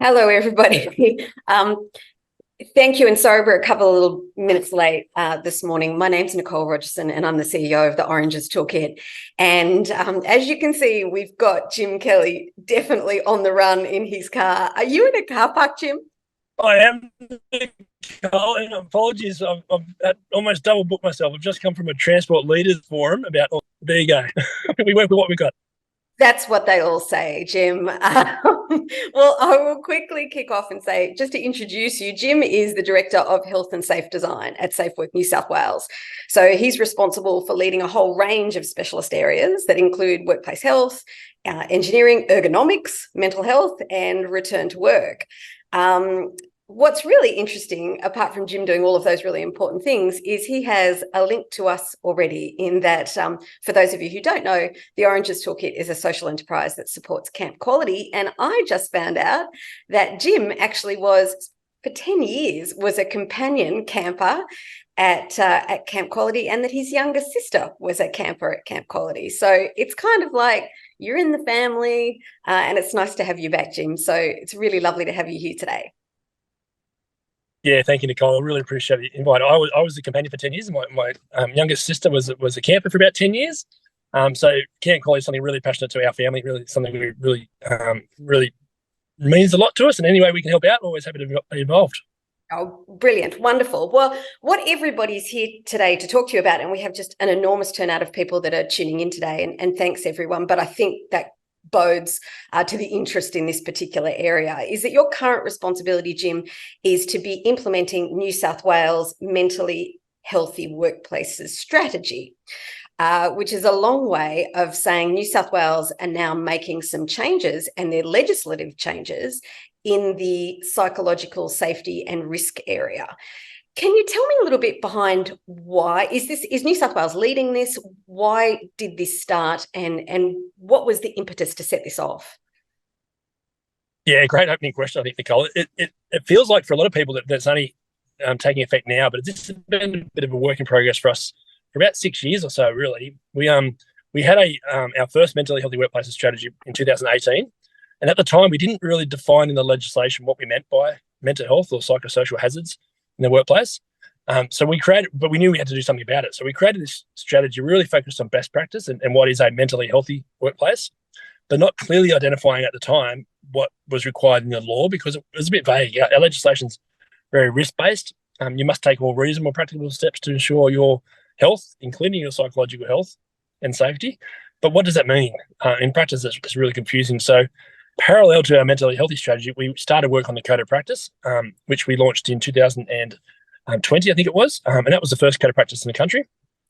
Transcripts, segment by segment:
Hello, everybody. Thank you, and sorry we're a couple of little minutes late this morning. My name's Nicole Rogerson, and I'm the CEO of the Oranges Toolkit. And as you can see, we've got Jim Kelly definitely on the run in his car. Are you in a car park, Jim? I am, Nicole, and apologies. I've almost double booked myself. I've just come from a transport leaders forum about. Oh, there you go. We work with what we got. That's what they all say, Jim. Well, I will quickly kick off and say, just to introduce you, Jim is the Director of Health and Safe Design at SafeWork New South Wales. So he's responsible for leading a whole range of specialist areas that include workplace health, engineering, ergonomics, mental health, and return to work. What's really interesting, apart from Jim doing all of those really important things, is he has a link to us already in that, for those of you who don't know, the Oranges Toolkit is a social enterprise that supports camp quality. And I just found out that Jim actually was, for 10 years, was a companion camper at Camp Quality, and that his younger sister was a camper at Camp Quality. So it's kind of like you're in the family, and it's nice to have you back, Jim. So it's really lovely to have you here today. Yeah, thank you, Nicole. I really appreciate the invite. I was a companion for 10 years. My youngest sister was a camper for about 10 years. So camp quality is something really passionate to our family. Really something we really means a lot to us. And any way we can help out, always happy to be involved. Oh, brilliant. Wonderful. Well, what everybody's here today to talk to you about, and we have just an enormous turnout of people that are tuning in today, and thanks everyone. But I think that bodes to the interest in this particular area, is that your current responsibility, Jim, is to be implementing New South Wales mentally healthy workplaces strategy, which is a long way of saying New South Wales are now making some changes, and they're legislative changes in the psychological safety and risk area. Can you tell me a little bit behind why is New South Wales leading this? Why did this start, and what was the impetus to set this off? Yeah, great opening question, I think, Nicole. It feels like for a lot of people that's only taking effect now, but it's been a bit of a work in progress for us for about 6 years or so, really. We had our first mentally healthy workplaces strategy in 2018, and at the time we didn't really define in the legislation what we meant by mental health or psychosocial hazards in the workplace. So we created, but we knew we had to do something about it. So we created this strategy really focused on best practice and what is a mentally healthy workplace, but not clearly identifying at the time what was required in the law, because it was a bit vague. Our legislation's very risk-based. You must take all reasonable practical steps to ensure your health, including your psychological health and safety. But what does that mean? In practice, it's really confusing. So parallel to our mentally healthy strategy, we started work on the code of practice, which we launched in 2020, I think it was. And that was the first code of practice in the country,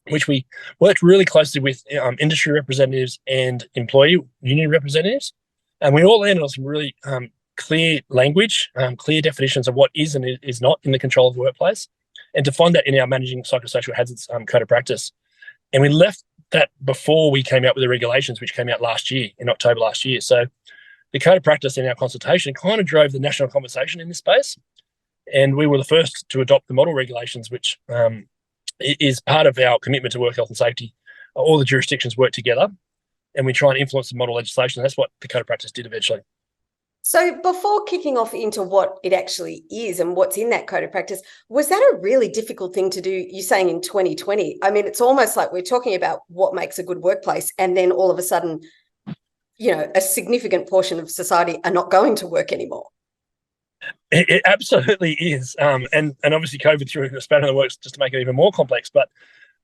which we worked really closely with industry representatives and employee union representatives. And we all landed on some really clear language, clear definitions of what is and is not in the control of the workplace, and to find that in our managing psychosocial hazards code of practice. And we left that before we came out with the regulations, which came out last year, in October last year. So the code of practice in our consultation kind of drove the national conversation in this space. And we were the first to adopt the model regulations, which is part of our commitment to work health and safety. All the jurisdictions work together and we try and influence the model legislation. That's what the code of practice did eventually. So before kicking off into what it actually is and what's in that code of practice, was that a really difficult thing to do? You're saying in 2020. I mean, it's almost like we're talking about what makes a good workplace, and then all of a sudden, a significant portion of society are not going to work anymore. It absolutely is. And obviously COVID threw a spanner in the works just to make it even more complex. But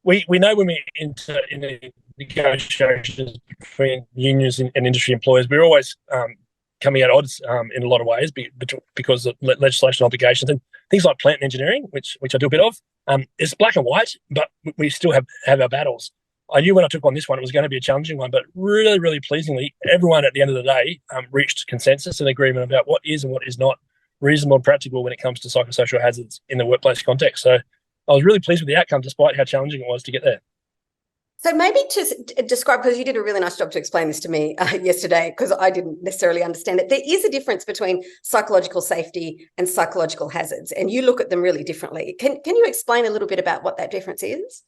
we know when we enter in the negotiations between unions and industry employers, we're always coming at odds in a lot of ways because of legislation obligations and things like plant engineering, which I do a bit of. It's black and white, but we still have our battles. I knew when I took on this one, it was going to be a challenging one, but really, really pleasingly, everyone at the end of the day reached consensus and agreement about what is and what is not reasonable and practical when it comes to psychosocial hazards in the workplace context. So I was really pleased with the outcome, despite how challenging it was to get there. So maybe to describe, because you did a really nice job to explain this to me yesterday, because I didn't necessarily understand it. There is a difference between psychological safety and psychological hazards, and you look at them really differently. Can you explain a little bit about what that difference is?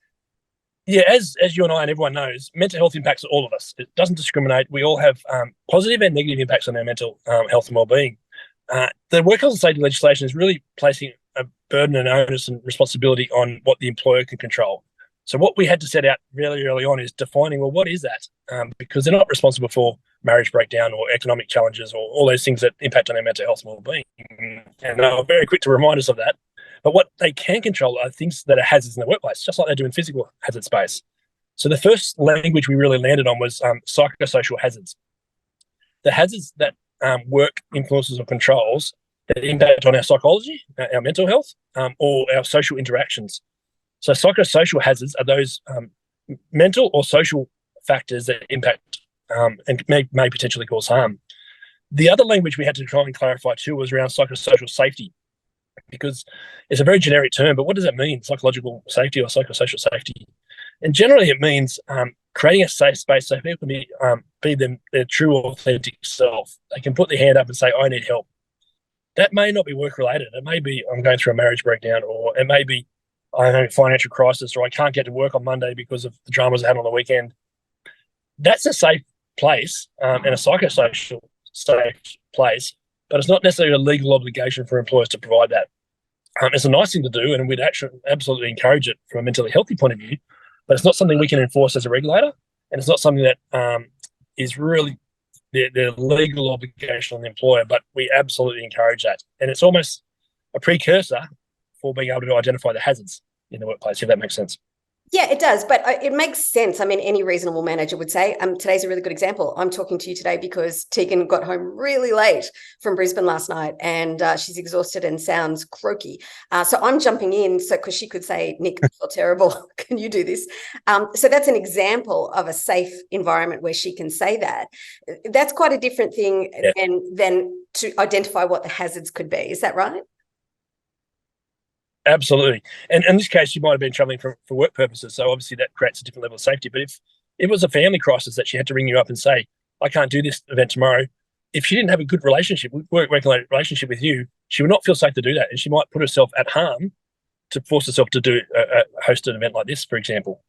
Yeah, as you and I and everyone knows, mental health impacts all of us. It doesn't discriminate. We all have positive and negative impacts on our mental health and well-being. the work health and safety legislation is really placing a burden and onus and responsibility on what the employer can control. So what we had to set out really early on is defining, well, what is that? Because they're not responsible for marriage breakdown or economic challenges or all those things that impact on their mental health and well-being. And they're very quick to remind us of that. But what they can control are things that are hazards in the workplace, just like they do in physical hazard space. So the first language we really landed on was psychosocial hazards. The hazards that work influences or controls that impact on our psychology, our mental health, or our social interactions. So psychosocial hazards are those mental or social factors that impact and may potentially cause harm. The other language we had to try and clarify too was around psychosocial safety, because it's a very generic term, but what does that mean, psychological safety or psychosocial safety? And generally it means creating a safe space so people can be their true, authentic self. They can put their hand up and say, I need help. That may not be work-related. It may be I'm going through a marriage breakdown, or it may be I'm having a financial crisis, or I can't get to work on Monday because of the dramas I had on the weekend. That's a safe place and a psychosocial safe place, but it's not necessarily a legal obligation for employers to provide that. It's a nice thing to do, and we'd actually absolutely encourage it from a mentally healthy point of view, but it's not something we can enforce as a regulator, and it's not something that is really the legal obligation on the employer, but we absolutely encourage that. And it's almost a precursor for being able to identify the hazards in the workplace, if that makes sense. Yeah, it does, but it makes sense. I mean, any reasonable manager would say, today's a really good example. I'm talking to you today because Tegan got home really late from Brisbane last night, and she's exhausted and sounds croaky. So I'm jumping in because she could say, Nick, I feel terrible. Can you do this? So that's an example of a safe environment where she can say that. That's quite a different thing than to identify what the hazards could be. Is that right? Absolutely. And in this case, you might have been traveling for work purposes. So obviously that creates a different level of safety. But if it was a family crisis that she had to ring you up and say, I can't do this event tomorrow, if she didn't have a good relationship, working relationship with you, she would not feel safe to do that. And she might put herself at harm to force herself to host an event like this, for example.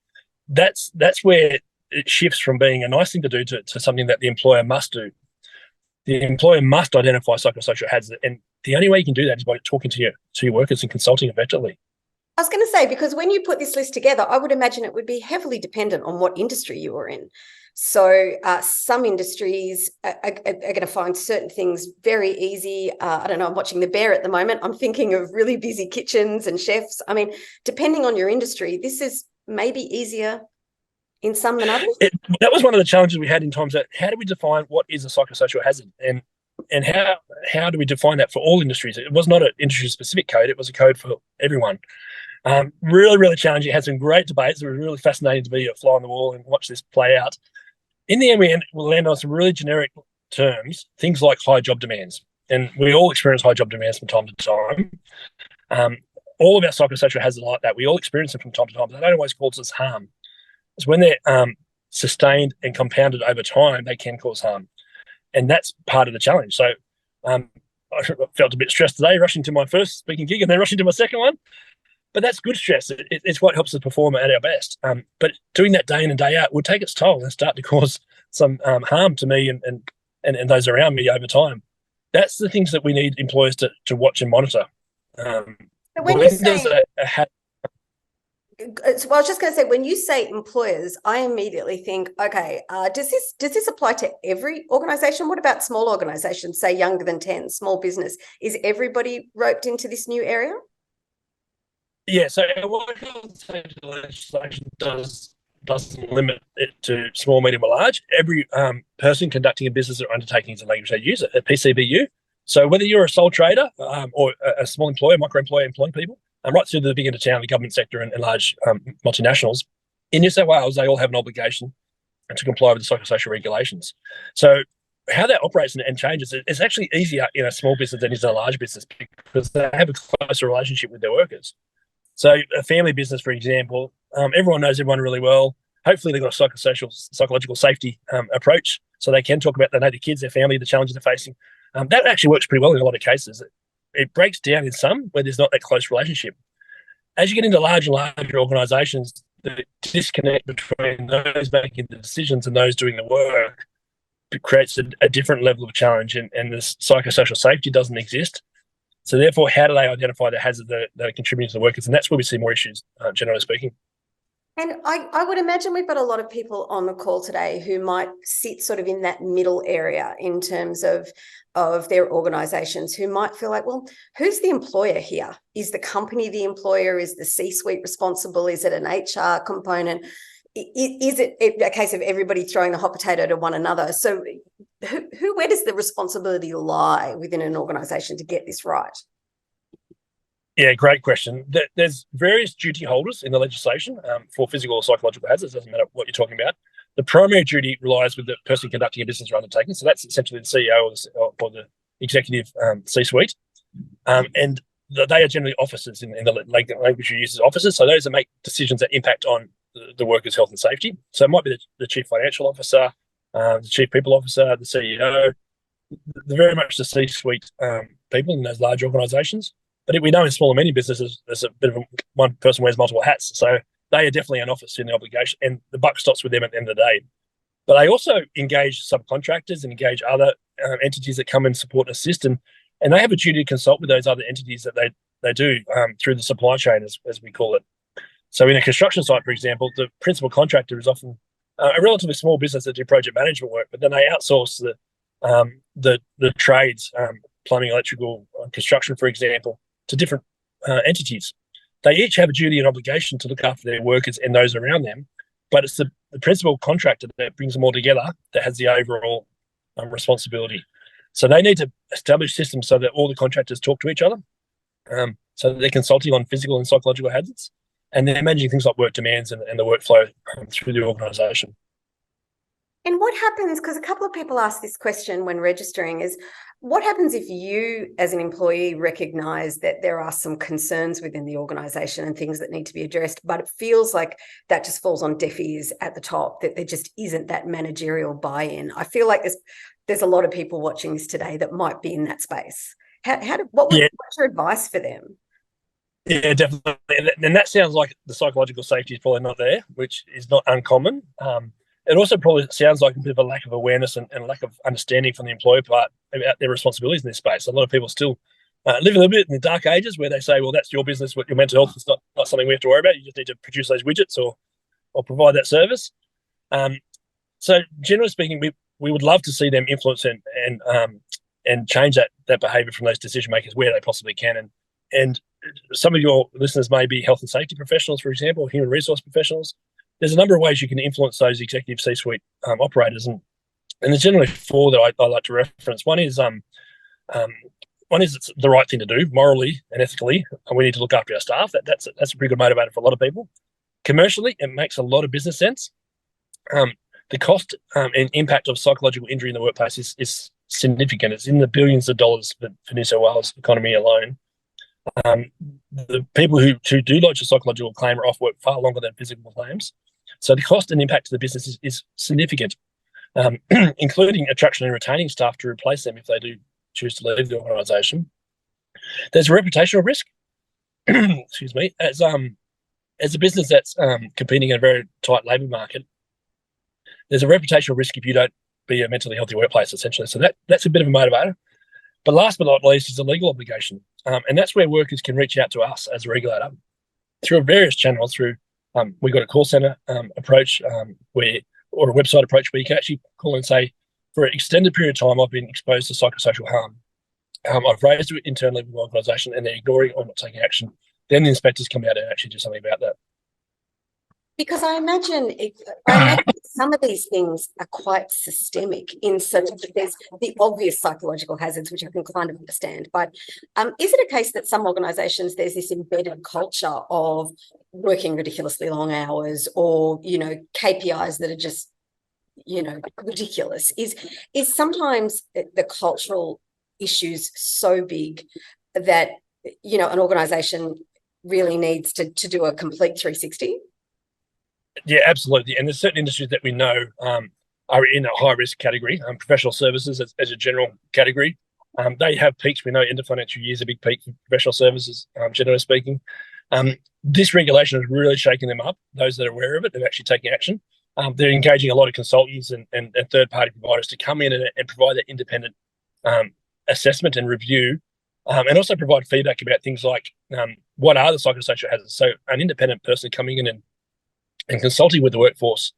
That's where it shifts from being a nice thing to do to something that the employer must do. The employer must identify psychosocial hazards, and the only way you can do that is by talking to your workers and consulting effectively. I was going to say, because when you put this list together, I would imagine it would be heavily dependent on what industry you were in. So some industries are going to find certain things very easy. I don't know, I'm watching The Bear at the moment. I'm thinking of really busy kitchens and chefs. I mean, depending on your industry, this is maybe easier in some than others. That was one of the challenges we had in terms of how do we define what is a psychosocial hazard, and how do we define that for all industries? It was not an industry-specific code. It was a code for everyone. Really, really challenging. It had some great debates. It was really fascinating to be a fly on the wall and watch this play out. In the end, we'll land on some really generic terms, things like high job demands. And we all experience high job demands from time to time. All of our psychosocial hazards are like that. We all experience them from time to time. They don't always cause us harm. It's when they're sustained and compounded over time, they can cause harm. And that's part of the challenge. So I felt a bit stressed today, rushing to my first speaking gig and then rushing to my second one. But that's good stress. It's what helps us perform at our best. But doing that day in and day out would take its toll and start to cause some harm to me and those around me over time. That's the things that we need employers to watch and monitor. So when you say... Well, I was just going to say, when you say employers, I immediately think, okay, does this apply to every organisation? What about small organisations, say younger than 10, small business? Is everybody roped into this new area? Yeah, so our work health safety legislation doesn't limit it to small, medium, or large. Every person conducting a business or undertaking is a language they use, a PCBU. So whether you're a sole trader or a small employer, micro-employer employing people, right through to the big end of town, the government sector and large multinationals, in New South Wales, they all have an obligation to comply with the psychosocial regulations. So how that operates and changes, it's actually easier in a small business than it is in a large business because they have a closer relationship with their workers. So a family business, for example, everyone knows everyone really well. Hopefully they've got a psychological safety approach so they can talk about, they know the kids, their family, the challenges they're facing. That actually works pretty well in a lot of cases. It breaks down in some where there's not that close relationship. As you get into larger and larger organisations, the disconnect between those making the decisions and those doing the work creates a different level of challenge, and this psychosocial safety doesn't exist. So therefore, how do they identify the hazards that are contributing to the workers? And that's where we see more issues, generally speaking. And I would imagine we've got a lot of people on the call today who might sit sort of in that middle area in terms of their organisations, who might feel like, well, who's the employer here? Is the company the employer? Is the C-suite responsible? Is it an HR component? Is it a case of everybody throwing the hot potato to one another? So where does the responsibility lie within an organisation to get this right? Yeah, great question. There's various duty holders in the legislation for physical or psychological hazards. Doesn't matter what you're talking about. The primary duty relies with the person conducting a business or undertaking. So that's essentially the CEO or the executive C-suite. And they are generally officers in the language you use as officers. So those that make decisions that impact on the workers' health and safety. So it might be the chief financial officer, the chief people officer, the CEO. They're very much the C-suite people in those large organisations. But we know in small and medium businesses, there's a bit of one person wears multiple hats. So they are definitely an officer in the obligation, and the buck stops with them at the end of the day. But they also engage subcontractors and engage other entities that come and support and assist, and they have a duty to consult with those other entities that they do through the supply chain, as we call it. So in a construction site, for example, the principal contractor is often a relatively small business that do project management work, but then they outsource the trades, plumbing, electrical, construction, for example, to different entities. They each have a duty and obligation to look after their workers and those around them, but it's the principal contractor that brings them all together that has the overall responsibility. So they need to establish systems so that all the contractors talk to each other, so that they're consulting on physical and psychological hazards, and they're managing things like work demands and the workflow through the organisation. And what happens, because a couple of people ask this question when registering, is what happens if you as an employee recognise that there are some concerns within the organisation and things that need to be addressed, but it feels like that just falls on deaf ears at the top, that there just isn't that managerial buy-in? I feel like there's a lot of people watching this today that might be in that space. What's your advice for them? Yeah, definitely. And that sounds like the psychological safety is probably not there, which is not uncommon. It also probably sounds like a bit of a lack of awareness and lack of understanding from the employer part about their responsibilities in this space. A lot of people still live a little bit in the dark ages where they say, well, that's your business, your mental health is not something we have to worry about. You just need to produce those widgets or provide that service. So generally speaking, we would love to see them influence and change that behaviour from those decision makers where they possibly can. And some of your listeners may be health and safety professionals, for example, or human resource professionals. There's a number of ways you can influence those executive C-suite operators, and there's generally four that I like to reference. One is it's the right thing to do morally and ethically, and we need to look after our staff. That's a pretty good motivator for a lot of people. Commercially, it makes a lot of business sense. The cost and impact of psychological injury in the workplace is significant. It's in the billions of dollars for New South Wales economy alone. The people who do lodge a psychological claim are off work far longer than physical claims. So the cost and impact to the business is significant, including attraction and retaining staff to replace them if they do choose to leave the organisation. There's a reputational risk. Excuse me. As a business that's competing in a very tight labour market, there's a reputational risk if you don't be a mentally healthy workplace, essentially. So that's a bit of a motivator. But last but not least is a legal obligation. And that's where workers can reach out to us as a regulator through various channels. We've got a call centre approach or a website approach where you can actually call and say, for an extended period of time, I've been exposed to psychosocial harm. I've raised it internally with my organisation and they're ignoring or not taking action. Then the inspectors come out and actually do something about that. Because I imagine some of these things are quite systemic in such that there's the obvious psychological hazards, which I can kind of understand. But is it a case that some organisations, there's this embedded culture of working ridiculously long hours or, KPIs that are just, ridiculous? Is sometimes the cultural issues so big that, an organisation really needs to do a complete 360? Yeah, absolutely. And there's certain industries that we know are in a high-risk category. Professional services as a general category. They have peaks. We know end of financial year is a big peak for professional services, generally speaking. This regulation has really shaken them up. Those that are aware of it, they're actually taking action. They're engaging a lot of consultants and third-party providers to come in and provide that independent assessment and review, and also provide feedback about things like what are the psychosocial hazards. So an independent person coming in and consulting with the workforce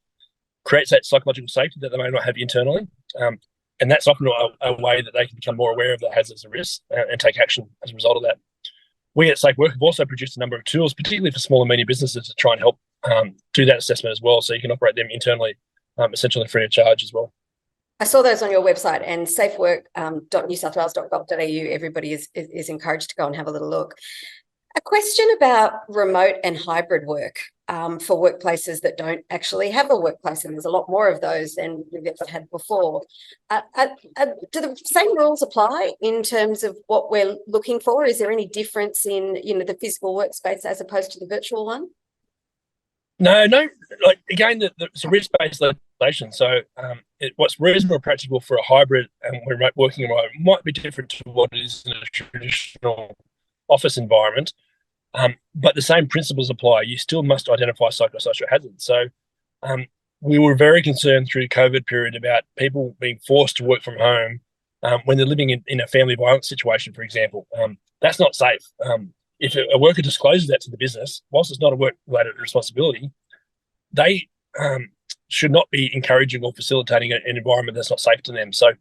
creates that psychological safety that they may not have internally. And that's often a way that they can become more aware of the hazards and risks and take action as a result of that. We at SafeWork have also produced a number of tools, particularly for small and medium businesses, to try and help do that assessment as well, so you can operate them internally, essentially free of charge as well. I saw those on your website, and safework.newsouthwales.gov.au. Everybody is encouraged to go and have a little look. A question about remote and hybrid work for workplaces that don't actually have a workplace, and there's a lot more of those than we've ever had before. Do the same rules apply in terms of what we're looking for? Is there any difference in the physical workspace as opposed to the virtual one? No. Like again, it's a risk-based legislation. So what's reasonable and practical for a hybrid and remote working environment might be different to what it is in a traditional office environment. But the same principles apply. You still must identify psychosocial hazards. So we were very concerned through the COVID period about people being forced to work from home when they're living in a family violence situation, for example. That's not safe. If a worker discloses that to the business, whilst it's not a work-related responsibility, they should not be encouraging or facilitating an environment that's not safe to them. So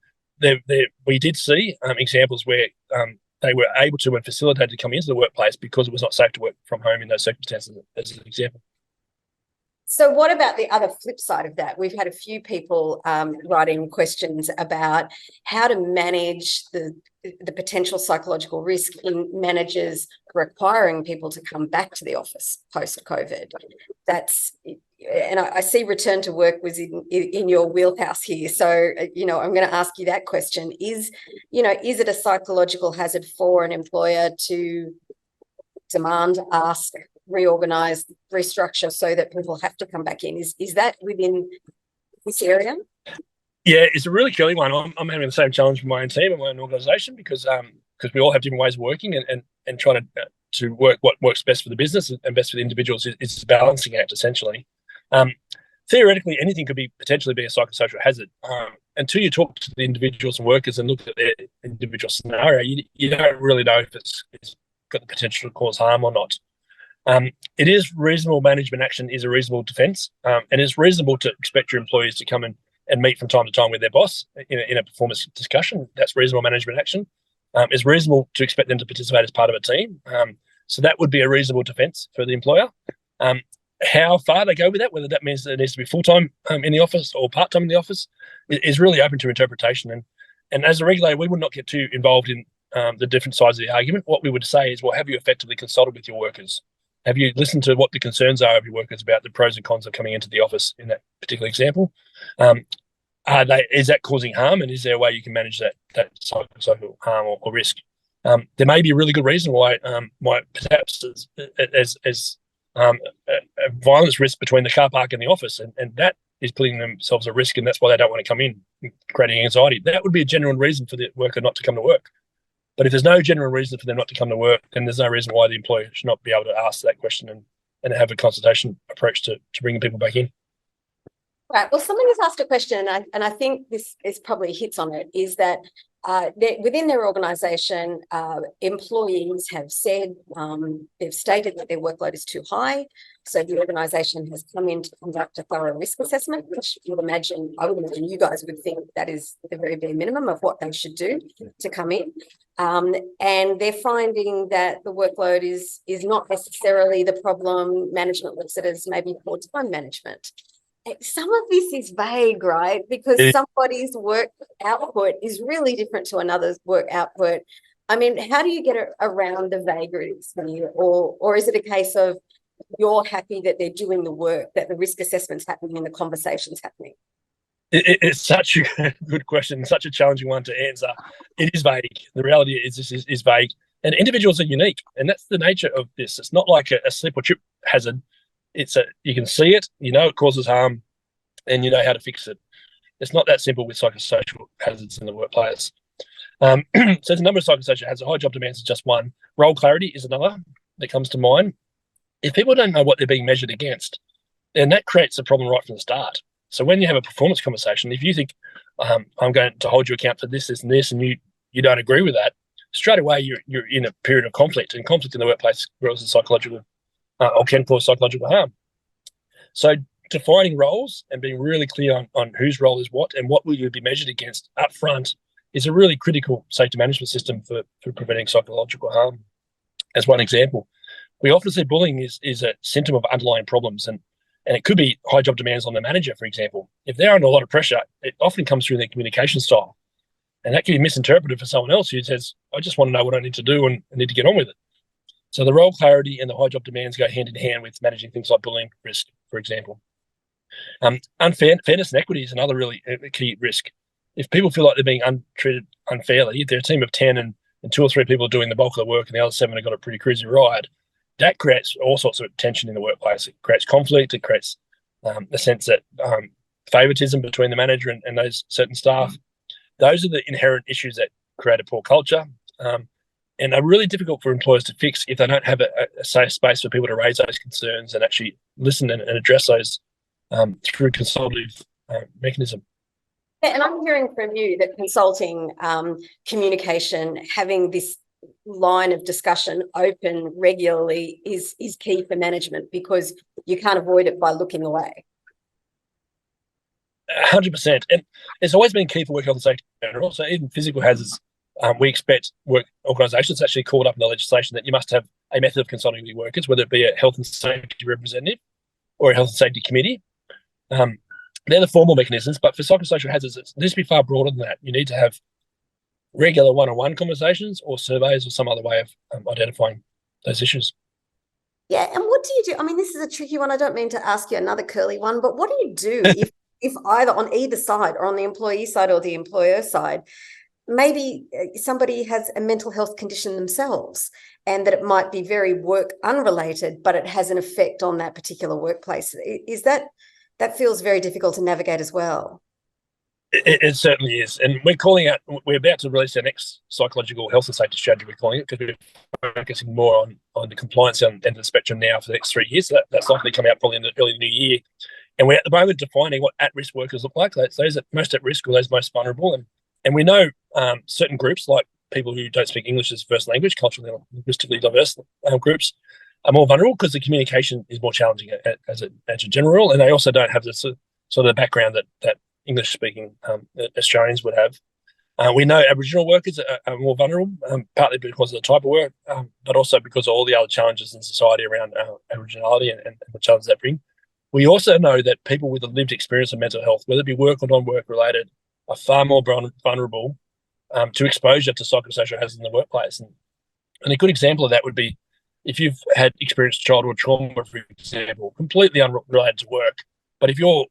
we did see examples where they were able to and facilitated to come into the workplace because it was not safe to work from home in those circumstances, as an example. So what about the other flip side of that? We've had a few people writing questions about how to manage the potential psychological risk in managers requiring people to come back to the office post-COVID. And I see return to work was in your wheelhouse here. So, I'm going to ask you that question. Is it a psychological hazard for an employer to demand, ask, reorganize, restructure so that people have to come back in? Is that within this area? Yeah, it's a really curly one. I'm having the same challenge with my own team and my own organisation because we all have different ways of working and trying to work what works best for the business and best for the individuals. It's a balancing act, essentially. Theoretically, anything could potentially be a psychosocial hazard. Until you talk to the individuals and workers and look at their individual scenario, you don't really know if it's got the potential to cause harm or not. It is reasonable management action is a reasonable defence, and it's reasonable to expect your employees to come and meet from time to time with their boss in a performance discussion. That's reasonable management action. It's reasonable to expect them to participate as part of a team. So that would be a reasonable defence for the employer. How far they go with that, whether that means that it needs to be full-time in the office or part-time in the office, is really open to interpretation. And as a regulator, we would not get too involved in the different sides of the argument. What we would say is, well, have you effectively consulted with your workers? Have you listened to what the concerns are of your workers about the pros and cons of coming into the office in that particular example? Is that causing harm, and is there a way you can manage that psychosocial harm or risk? There may be a really good reason why perhaps as a violence risk between the car park and the office, and that is putting themselves at risk, and that's why they don't want to come in, creating anxiety. That would be a genuine reason for the worker not to come to work. But if there's no genuine reason for them not to come to work, then there's no reason why the employer should not be able to ask that question and have a consultation approach to bringing people back in. Right. Well, somebody has asked a question, and I think this is probably hits on it, is that within their organisation, employees have said, they've stated that their workload is too high. So the organisation has come in to conduct a thorough risk assessment, which I would imagine you guys would think that is the very bare minimum of what they should do to come in. And they're finding that the workload is not necessarily the problem. Management looks at it as maybe poor time management. Some of this is vague, right? Because somebody's work output is really different to another's work output. I mean, how do you get around the vagaries here? Or is it a case of you're happy that they're doing the work, that the risk assessment's happening and the conversation's happening? It's such a good question, such a challenging one to answer. It is vague. The reality is this is vague. And individuals are unique, and that's the nature of this. It's not like a slip or trip hazard. You can see it, it causes harm, and you know how to fix it. It's not that simple with psychosocial hazards in the workplace. So there's a number of psychosocial hazards. High job demands is just one. Role clarity is another that comes to mind. If people don't know what they're being measured against, And that creates a problem right from the start. So when you have a performance conversation, if you think I'm going to hold you account for this, this, and this, and you don't agree with that, straight away you're in a period of conflict, and conflict in the workplace causes psychological or can cause psychological harm. So defining roles and being really clear on whose role is what and what will you be measured against up front is a really critical safety management system for preventing psychological harm. As one example, we often see bullying is a symptom of underlying problems, and it could be high job demands on the manager, for example. If they're under a lot of pressure, it often comes through their communication style. And that can be misinterpreted for someone else who says, I just want to know what I need to do and I need to get on with it. So the role clarity and the high job demands go hand in hand with managing things like bullying risk, for example. Fairness and equity is another really key risk. If people feel like they're being treated unfairly, if they're a team of 10 and 2 or 3 people are doing the bulk of the work and the other 7 have got a pretty cruisy ride, that creates all sorts of tension in the workplace. It creates conflict. It creates a sense that favoritism between the manager and those certain staff. Those are the inherent issues that create a poor culture and are really difficult for employers to fix if they don't have a safe space for people to raise those concerns and actually listen and address those through consultative mechanism. And I'm hearing from you that consulting, communication, having this line of discussion open regularly is key for management, because you can't avoid it by looking away. 100%. And it's always been key for work health and safety. And also even physical hazards, we expect work organisations actually called up in the legislation that you must have a method of consulting with your workers, whether it be a health and safety representative or a health and safety committee. They're the formal mechanisms, but for psychosocial hazards, it needs to be far broader than that. You need to have regular one-on-one conversations or surveys or some other way of identifying those issues. Yeah, and what do you do? I mean, this is a tricky one. I don't mean to ask you another curly one, but what do you do if either on either side, or on the employee side or the employer side, maybe somebody has a mental health condition themselves, and that it might be very work unrelated, but it has an effect on that particular workplace? Is that feels very difficult to navigate as well? It certainly is. And we're about to release our next psychological health and safety strategy, we're calling it, because we're focusing more on the compliance end of the spectrum now for the next 3 years. So that's likely to come out probably in the early new year. And we're at the moment defining what at-risk workers look like. That's those that most at risk or those most vulnerable. And we know certain groups, like people who don't speak English as first language, culturally or linguistically diverse groups, are more vulnerable because the communication is more challenging as a general, and they also don't have the sort of the background that English-speaking Australians would have. We know Aboriginal workers are more vulnerable, partly because of the type of work, but also because of all the other challenges in society around Aboriginality and the challenges that bring. We also know that people with a lived experience of mental health, whether it be work or non-work related, are far more vulnerable to exposure to psychosocial hazards in the workplace. And a good example of that would be if you've had experienced childhood trauma, for example, completely unrelated to work, but if you're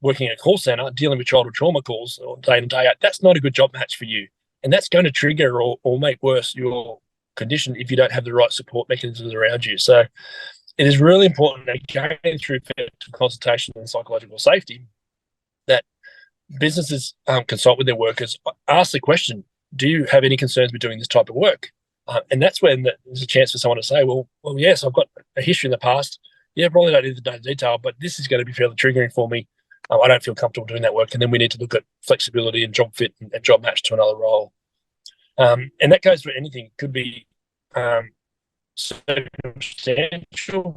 working in a call center, dealing with childhood trauma calls day in and day out, that's not a good job match for you. And that's going to trigger or make worse your condition if you don't have the right support mechanisms around you. So it is really important, again, through effective consultation and psychological safety, that businesses consult with their workers, ask the question, do you have any concerns with doing this type of work? And that's when there's a chance for someone to say, well, yes, I've got a history in the past. Yeah, probably don't need to know the detail, but this is going to be fairly triggering for me. I don't feel comfortable doing that work. And then we need to look at flexibility and job fit and job match to another role. And that goes for anything. It could be circumstantial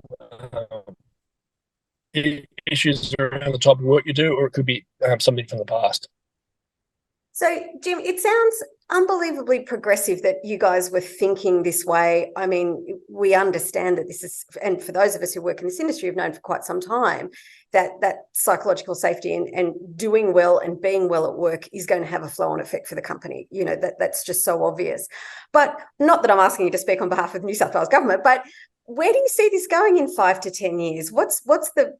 issues around the type of work you do, or it could be something from the past. So, Jim, it sounds unbelievably progressive that you guys were thinking this way. I mean, we understand that this is, and for those of us who work in this industry have known for quite some time, that psychological safety and doing well and being well at work is going to have a flow-on effect for the company. You know, that's just so obvious. But not that I'm asking you to speak on behalf of the New South Wales government, but where do you see this going in 5 to 10 years? What's the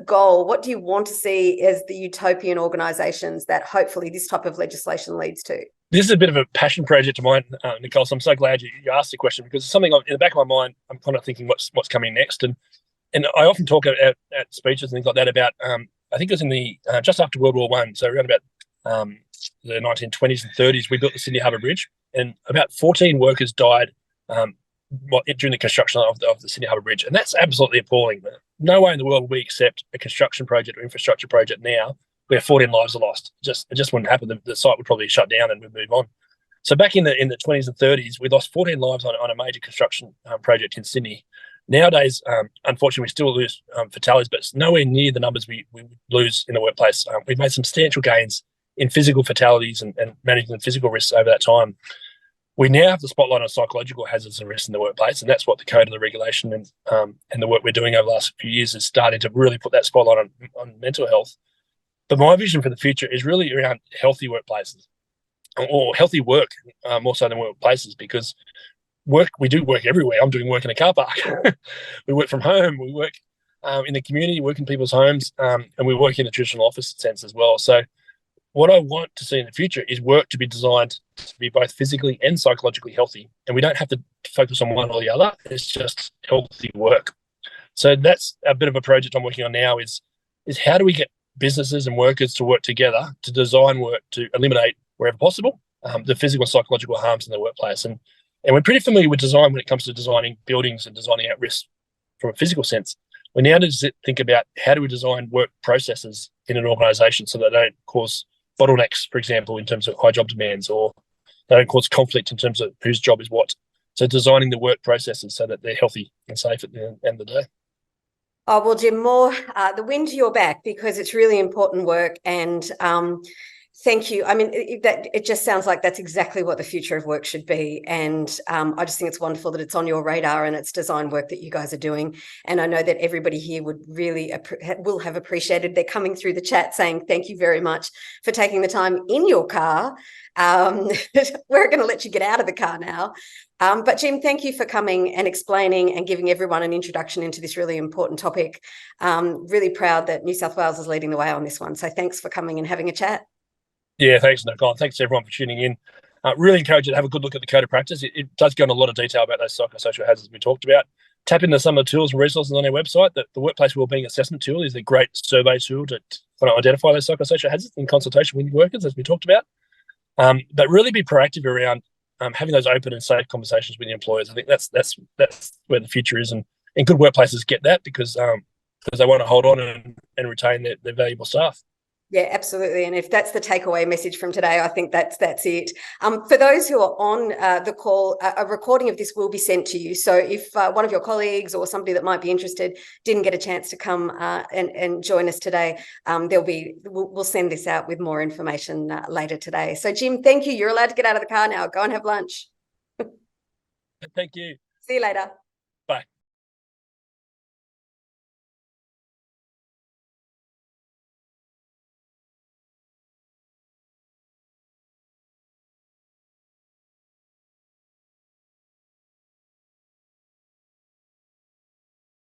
goal? What do you want to see as the utopian organisations that hopefully this type of legislation leads to? This is a bit of a passion project of mine, Nicole. So I'm so glad you asked the question, because it's something in the back of my mind. I'm kind of thinking what's coming next, and I often talk at speeches and things like that about. I think it was in the just after World War I, so around about the 1920s and 30s, we built the Sydney Harbour Bridge, and about 14 workers died during the construction of the Sydney Harbour Bridge, and that's absolutely appalling. no way in the world would we accept a construction project or infrastructure project now where 14 lives are lost. It just wouldn't happen. The site would probably shut down and we'd move on. So back in the 20s and 30s, we lost 14 lives on a major construction project in Sydney. Nowadays, unfortunately, we still lose fatalities, but it's nowhere near the numbers we lose in the workplace. We've made substantial gains in physical fatalities and managing the physical risks over that time. We now have the spotlight on psychological hazards and risks in the workplace, and that's what the code and the regulation and the work we're doing over the last few years is starting to really put that spotlight on mental health. But my vision for the future is really around healthy workplaces or healthy work, more so than workplaces, because we do work everywhere. I'm doing work in a car park. We work from home. We work in the community, work in people's homes, and we work in the traditional office sense as well. So what I want to see in the future is work to be designed to be both physically and psychologically healthy. And we don't have to focus on one or the other. It's just healthy work. So that's a bit of a project I'm working on now is how do we get businesses and workers to work together to design work to eliminate, wherever possible, the physical and psychological harms in the workplace. And we're pretty familiar with design when it comes to designing buildings and designing out risks from a physical sense. We now need to think about how do we design work processes in an organisation so that they don't cause bottlenecks, for example, in terms of high job demands, or they don't cause conflict in terms of whose job is what. So designing the work processes so that they're healthy and safe at the end of the day. Oh, well, Jim, more the wind to your back, because it's really important work. And thank you. I mean, it just sounds like that's exactly what the future of work should be. And I just think it's wonderful that it's on your radar and it's design work that you guys are doing. And I know that everybody here would really will have appreciated. They're coming through the chat saying, thank you very much for taking the time in your car. We're going to let you get out of the car now. But Jim, thank you for coming and explaining and giving everyone an introduction into this really important topic. Really proud that New South Wales is leading the way on this one. So thanks for coming and having a chat. Yeah, thanks, Nicole. Thanks everyone for tuning in. Really encourage you to have a good look at the code of practice. It does go into a lot of detail about those psychosocial hazards we talked about. Tap into some of the tools and resources on our website. The Workplace Wellbeing Assessment Tool is a great survey tool to kind of identify those psychosocial hazards in consultation with workers, as we talked about. But really be proactive around having those open and safe conversations with the employers. I think that's where the future is, and good workplaces get that because they want to hold on and retain their valuable staff. Yeah, absolutely. And if that's the takeaway message from today, I think that's it. For those who are on the call, a recording of this will be sent to you. So if one of your colleagues or somebody that might be interested didn't get a chance to come and join us today, we'll send this out with more information later today. So Jim, thank you. You're allowed to get out of the car now. Go and have lunch. Thank you. See you later.